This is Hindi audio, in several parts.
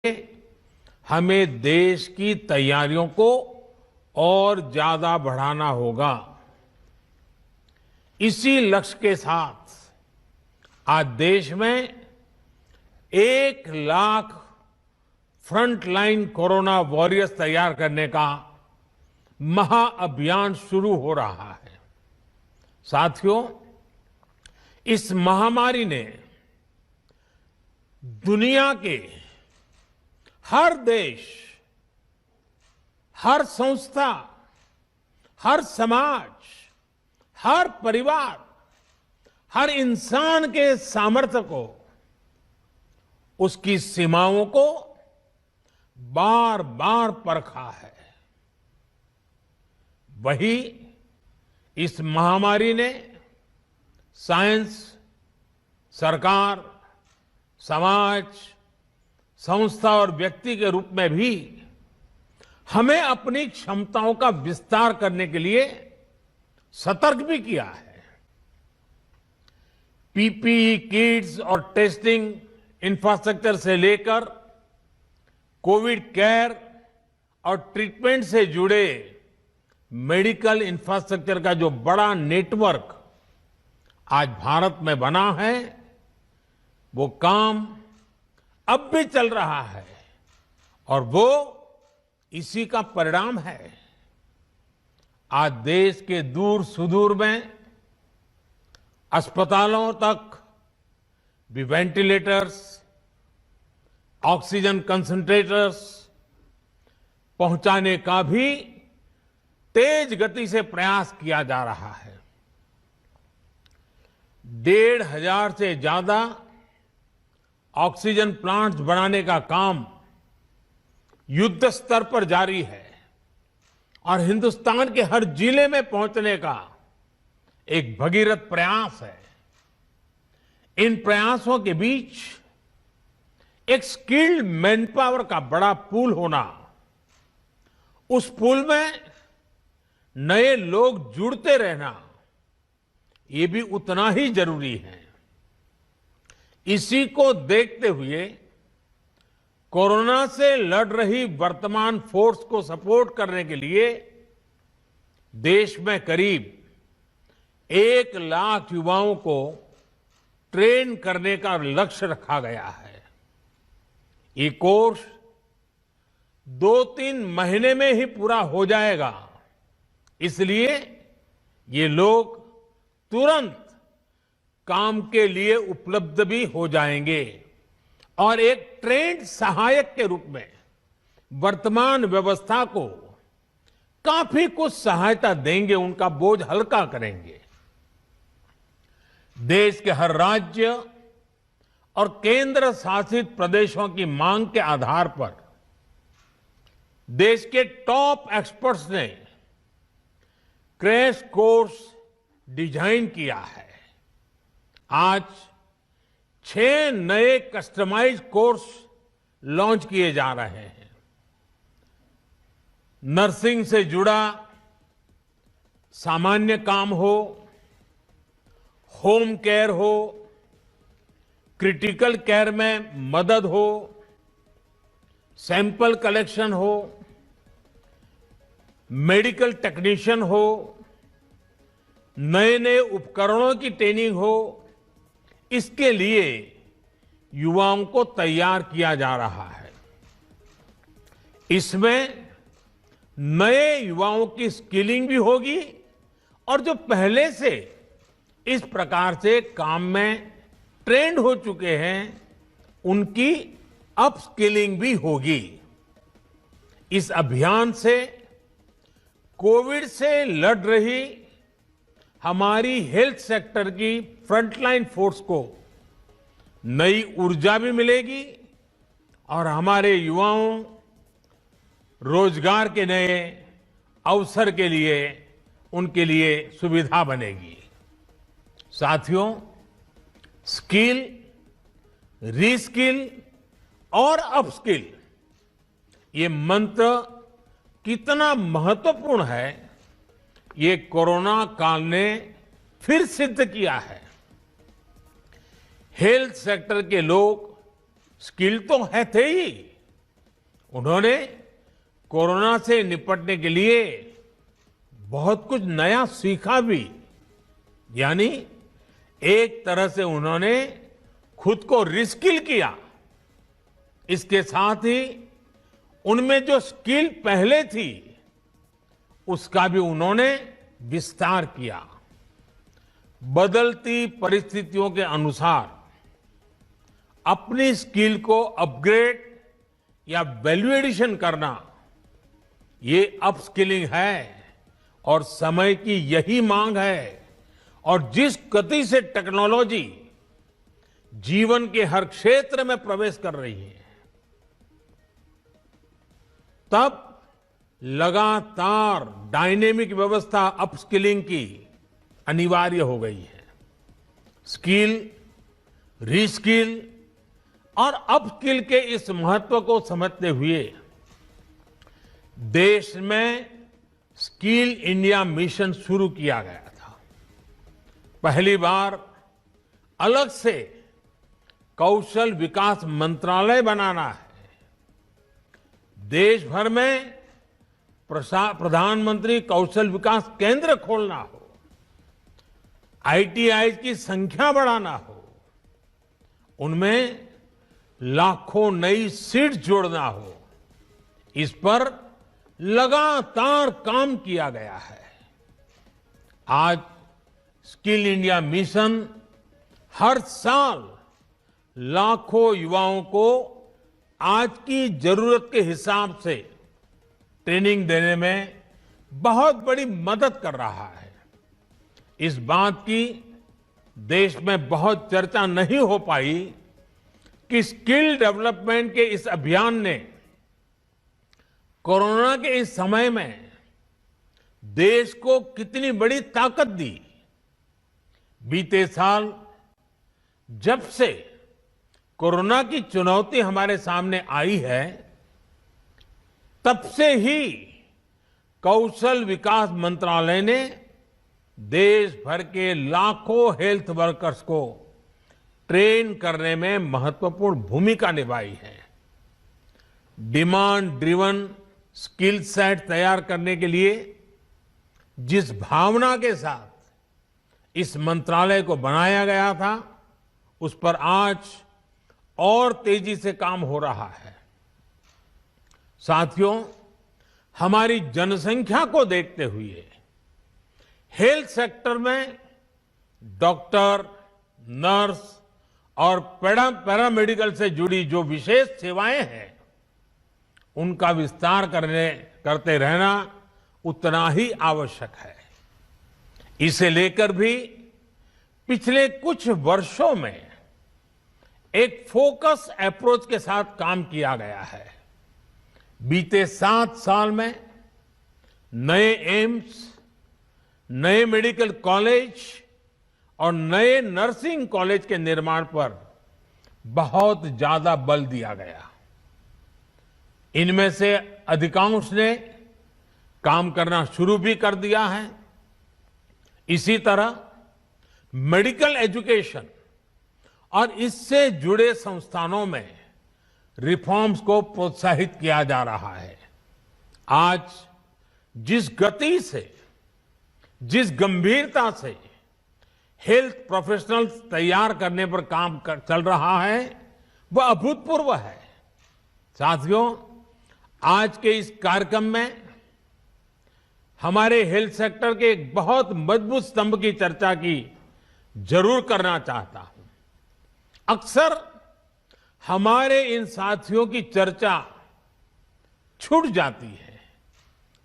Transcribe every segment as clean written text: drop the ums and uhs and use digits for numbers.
हमें देश की तैयारियों को और ज्यादा बढ़ाना होगा। इसी लक्ष्य के साथ आज देश में 1 लाख फ्रंटलाइन कोरोना वॉरियर्स तैयार करने का महाअभियान शुरू हो रहा है। साथियों, इस महामारी ने दुनिया के हर देश, हर संस्था, हर समाज, हर परिवार, हर इंसान के सामर्थ्य को, उसकी सीमाओं को बार बार परखा है। वही इस महामारी ने साइंस, सरकार, समाज, संस्था और व्यक्ति के रूप में भी हमें अपनी क्षमताओं का विस्तार करने के लिए सतर्क भी किया है। पीपीई किट्स और टेस्टिंग इंफ्रास्ट्रक्चर से लेकर कोविड केयर और ट्रीटमेंट से जुड़े मेडिकल इंफ्रास्ट्रक्चर का जो बड़ा नेटवर्क आज भारत में बना है, वो काम अब भी चल रहा है और वो इसी का परिणाम है। आज देश के दूर सुदूर में अस्पतालों तक भी वेंटिलेटर्स, ऑक्सीजन कंसंट्रेटर्स पहुंचाने का भी तेज गति से प्रयास किया जा रहा है। 1,500 से ज्यादा ऑक्सीजन प्लांट्स बनाने का काम युद्ध स्तर पर जारी है और हिंदुस्तान के हर जिले में पहुंचने का एक भगीरथ प्रयास है। इन प्रयासों के बीच एक स्किल्ड मैन पावर का बड़ा पूल होना, उस पूल में नए लोग जुड़ते रहना, ये भी उतना ही जरूरी है। इसी को देखते हुए कोरोना से लड़ रही वर्तमान फोर्स को सपोर्ट करने के लिए देश में करीब 1 लाख युवाओं को ट्रेन करने का लक्ष्य रखा गया है। ये कोर्स 2-3 महीने में ही पूरा हो जाएगा, इसलिए ये लोग तुरंत काम के लिए उपलब्ध भी हो जाएंगे और एक ट्रेंड सहायक के रूप में वर्तमान व्यवस्था को काफी कुछ सहायता देंगे, उनका बोझ हल्का करेंगे। देश के हर राज्य और केंद्र शासित प्रदेशों की मांग के आधार पर देश के टॉप एक्सपर्ट्स ने क्रैश कोर्स डिजाइन किया है। आज 6 नए कस्टमाइज्ड कोर्स लॉन्च किए जा रहे हैं। नर्सिंग से जुड़ा सामान्य काम हो, होम केयर हो, क्रिटिकल केयर में मदद हो, सैंपल कलेक्शन हो, मेडिकल टेक्नीशियन हो, नए नए उपकरणों की ट्रेनिंग हो, इसके लिए युवाओं को तैयार किया जा रहा है। इसमें नए युवाओं की स्किलिंग भी होगी और जो पहले से इस प्रकार से काम में ट्रेंड हो चुके हैं, उनकी अपस्किलिंग भी होगी। इस अभियान से कोविड से लड़ रही हमारी हेल्थ सेक्टर की फ्रंटलाइन फोर्स को नई ऊर्जा भी मिलेगी और हमारे युवाओं रोजगार के नए अवसर के लिए उनके लिए सुविधा बनेगी। साथियों, स्किल, रीस्किल और अपस्किल, ये मंत्र कितना महत्वपूर्ण है, ये कोरोना काल ने फिर सिद्ध किया है। हेल्थ सेक्टर के लोग स्किल तो थे ही, उन्होंने कोरोना से निपटने के लिए बहुत कुछ नया सीखा भी। यानी एक तरह से उन्होंने खुद को रिस्किल किया। इसके साथ ही उनमें जो स्किल पहले थी उसका भी उन्होंने विस्तार किया। बदलती परिस्थितियों के अनुसार अपनी स्किल को अपग्रेड या वैल्यू एडिशन करना, ये अपस्किलिंग है और समय की यही मांग है। और जिस गति से टेक्नोलॉजी जीवन के हर क्षेत्र में प्रवेश कर रही है, तब लगातार डायनेमिक व्यवस्था अपस्किलिंग की अनिवार्य हो गई है। स्किल, रीस्किल और अपस्किल के इस महत्व को समझते हुए देश में स्किल इंडिया मिशन शुरू किया गया था। पहली बार अलग से कौशल विकास मंत्रालय बनाना है। देश भर में प्रधानमंत्री कौशल विकास केंद्र खोलना हो, आईटीआई की संख्या बढ़ाना हो, उनमें लाखों नई सीट जोड़ना हो, इस पर लगातार काम किया गया है। आज स्किल इंडिया मिशन हर साल लाखों युवाओं को आज की जरूरत के हिसाब से ट्रेनिंग देने में बहुत बड़ी मदद कर रहा है। इस बात की देश में बहुत चर्चा नहीं हो पाई कि स्किल डेवलपमेंट के इस अभियान ने कोरोना के इस समय में देश को कितनी बड़ी ताकत दी। बीते साल जब से कोरोना की चुनौती हमारे सामने आई है, तब से ही कौशल विकास मंत्रालय ने देश भर के लाखों हेल्थ वर्कर्स को ट्रेन करने में महत्वपूर्ण भूमिका निभाई है। डिमांड ड्रिवन स्किल सेट तैयार करने के लिए जिस भावना के साथ इस मंत्रालय को बनाया गया था, उस पर आज और तेजी से काम हो रहा है। साथियों, हमारी जनसंख्या को देखते हुए हेल्थ सेक्टर में डॉक्टर, नर्स और पैरामेडिकल से जुड़ी जो विशेष सेवाएं हैं, उनका विस्तार करते रहना उतना ही आवश्यक है। इसे लेकर भी पिछले कुछ वर्षों में एक फोकस अप्रोच के साथ काम किया गया है। बीते 7 साल में नए एम्स, नए मेडिकल कॉलेज और नए नर्सिंग कॉलेज के निर्माण पर बहुत ज्यादा बल दिया गया। इनमें से अधिकांश ने काम करना शुरू भी कर दिया है। इसी तरह मेडिकल एजुकेशन और इससे जुड़े संस्थानों में रिफॉर्म्स को प्रोत्साहित किया जा रहा है। आज जिस गति से, जिस गंभीरता से हेल्थ प्रोफेशनल्स तैयार करने पर काम चल रहा है, वह अभूतपूर्व है। साथियों, आज के इस कार्यक्रम में हमारे हेल्थ सेक्टर के एक बहुत मजबूत स्तंभ की चर्चा की जरूर करना चाहता हूं। अक्सर हमारे इन साथियों की चर्चा छूट जाती है।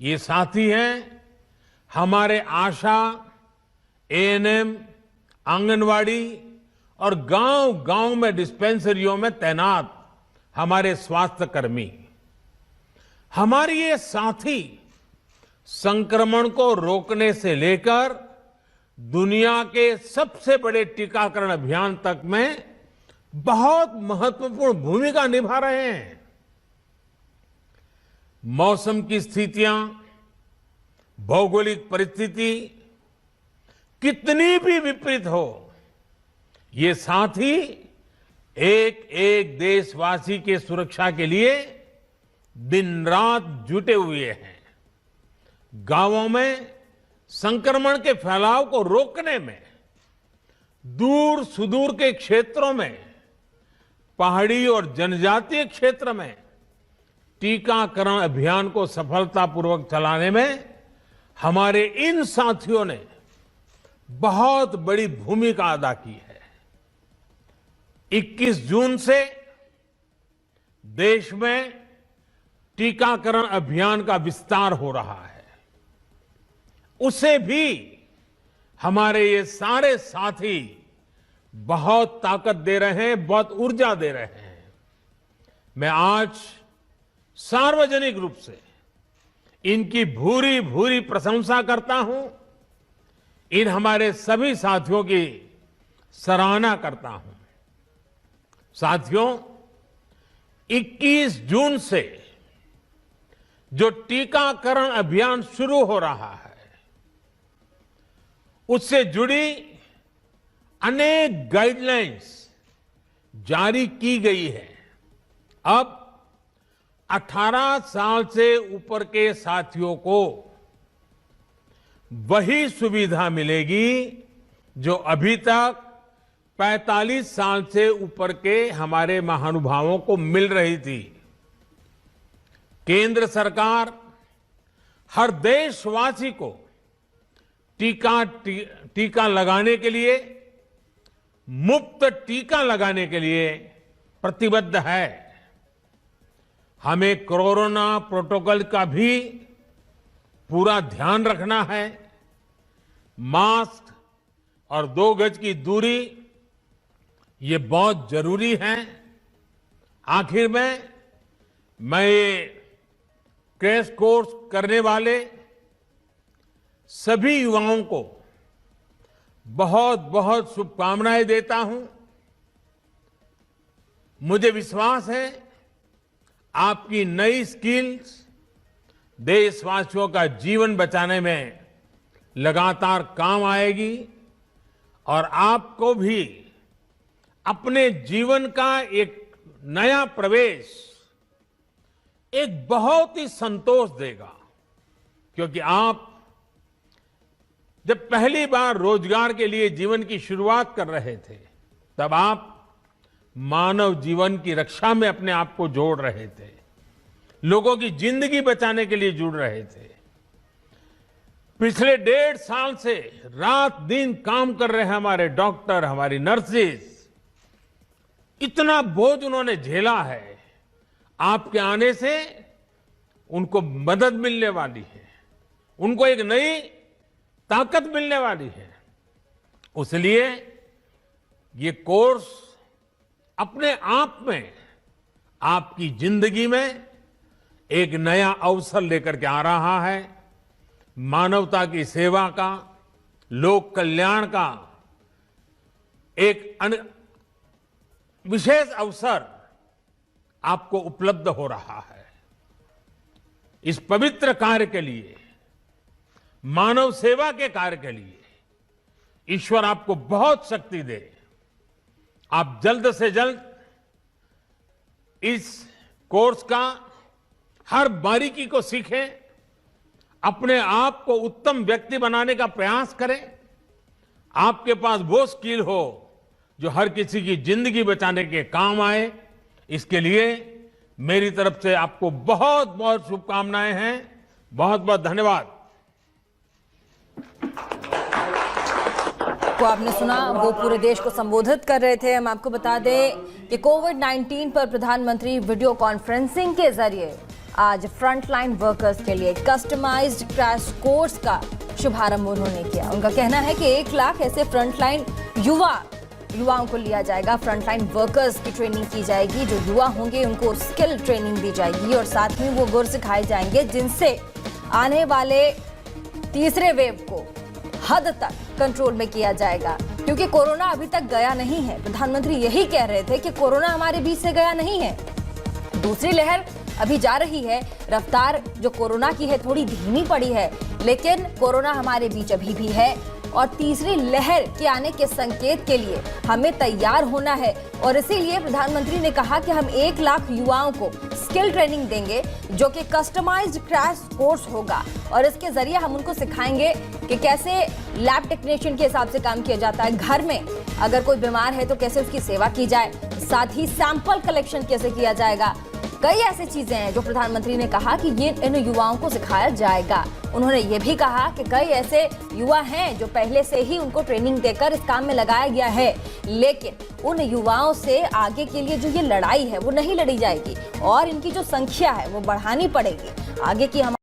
ये साथी हैं हमारे आशा, एएनएम, आंगनवाड़ी और गांव-गांव में डिस्पेंसरियों में तैनात हमारे स्वास्थ्य कर्मी। हमारे ये साथी संक्रमण को रोकने से लेकर दुनिया के सबसे बड़े टीकाकरण अभियान तक में बहुत महत्वपूर्ण भूमिका निभा रहे हैं। मौसम की स्थितियां, भौगोलिक परिस्थिति कितनी भी विपरीत हो, ये साथी एक एक देशवासी के सुरक्षा के लिए दिन रात जुटे हुए हैं। गांवों में संक्रमण के फैलाव को रोकने में, दूर सुदूर के क्षेत्रों में, पहाड़ी और जनजातीय क्षेत्र में टीकाकरण अभियान को सफलतापूर्वक चलाने में हमारे इन साथियों ने बहुत बड़ी भूमिका अदा की है। 21 जून से देश में टीकाकरण अभियान का विस्तार हो रहा है। उसे भी हमारे ये सारे साथी बहुत ताकत दे रहे हैं, बहुत ऊर्जा दे रहे हैं। मैं आज सार्वजनिक रूप से इनकी भूरी भूरी प्रशंसा करता हूं। इन हमारे सभी साथियों की सराहना करता हूं। साथियों, 21 जून से जो टीकाकरण अभियान शुरू हो रहा है, उससे जुड़ी अनेक गाइडलाइंस जारी की गई है। अब 18 साल से ऊपर के साथियों को वही सुविधा मिलेगी जो अभी तक 45 साल से ऊपर के हमारे महानुभावों को मिल रही थी। केंद्र सरकार हर देशवासी को टीका लगाने के लिए, मुफ्त टीका लगाने के लिए प्रतिबद्ध है। हमें कोरोना प्रोटोकॉल का भी पूरा ध्यान रखना है। मास्क और 2 गज की दूरी ये बहुत जरूरी है। आखिर में मैं ये क्रैश कोर्स करने वाले सभी युवाओं को बहुत बहुत शुभकामनाएं देता हूं। मुझे विश्वास है आपकी नई स्किल्स देशवासियों का जीवन बचाने में लगातार काम आएगी और आपको भी अपने जीवन का एक नया प्रवेश एक बहुत ही संतोष देगा। क्योंकि आप जब पहली बार रोजगार के लिए जीवन की शुरुआत कर रहे थे, तब आप मानव जीवन की रक्षा में अपने आप को जोड़ रहे थे, लोगों की जिंदगी बचाने के लिए जुड़ रहे थे। पिछले 1.5 साल से रात दिन काम कर रहे हैं हमारे डॉक्टर, हमारी नर्सेस। इतना बोझ उन्होंने झेला है। आपके आने से उनको मदद मिलने वाली है, उनको एक नई ताकत मिलने वाली है। इसलिए ये कोर्स अपने आप में आपकी जिंदगी में एक नया अवसर लेकर के आ रहा है। मानवता की सेवा का, लोक कल्याण का एक विशेष अवसर आपको उपलब्ध हो रहा है। इस पवित्र कार्य के लिए, मानव सेवा के कार्य के लिए ईश्वर आपको बहुत शक्ति दे। आप जल्द से जल्द इस कोर्स का हर बारीकी को सीखें, अपने आप को उत्तम व्यक्ति बनाने का प्रयास करें। आपके पास वो स्किल हो जो हर किसी की जिंदगी बचाने के काम आए। इसके लिए मेरी तरफ से आपको बहुत बहुत शुभकामनाएं हैं। बहुत बहुत धन्यवाद। को आपने सुना, वो पूरे देश को संबोधित कर रहे थे। हम आपको बता दें कि कोविड-19 पर प्रधानमंत्री वीडियो कॉन्फ्रेंसिंग के जरिए आज फ्रंटलाइन वर्कर्स के लिए कस्टमाइज्ड क्रैश कोर्स का शुभारंभ उन्होंने किया। उनका कहना है कि 1 लाख ऐसे फ्रंटलाइन युवाओं को लिया जाएगा। फ्रंटलाइन वर्कर्स की ट्रेनिंग की जाएगी। जो युवा होंगे उनको स्किल ट्रेनिंग दी जाएगी और साथ में वो गुर सिखाए जाएंगे जिनसे आने वाले तीसरे वेव को हद तक कंट्रोल में किया जाएगा। क्योंकि कोरोना अभी तक गया नहीं है। प्रधानमंत्री यही कह रहे थे कि कोरोना हमारे बीच से गया नहीं है। दूसरी लहर अभी जा रही है। रफ्तार जो कोरोना की है थोड़ी धीमी पड़ी है, लेकिन कोरोना हमारे बीच अभी भी है और तीसरी लहर के आने के संकेत के लिए हमें तैयार होना है। और इसीलिए प्रधानमंत्री ने कहा कि हम 1 लाख युवाओं को स्किल ट्रेनिंग देंगे जो कि कस्टमाइज्ड क्रैश कोर्स होगा और इसके जरिए हम उनको सिखाएंगे कि कैसे लैब टेक्नीशियन के हिसाब से काम किया जाता है, घर में अगर कोई बीमार है तो कैसे उसकी सेवा की जाए, साथ ही सैंपल कलेक्शन कैसे किया जाएगा। कई ऐसी चीजें हैं जो प्रधानमंत्री ने कहा कि ये इन युवाओं को सिखाया जाएगा। उन्होंने ये भी कहा कि कई ऐसे युवा हैं जो पहले से ही उनको ट्रेनिंग देकर इस काम में लगाया गया है, लेकिन उन युवाओं से आगे के लिए जो ये लड़ाई है वो नहीं लड़ी जाएगी और इनकी जो संख्या है वो बढ़ानी पड़ेगी। आगे की हम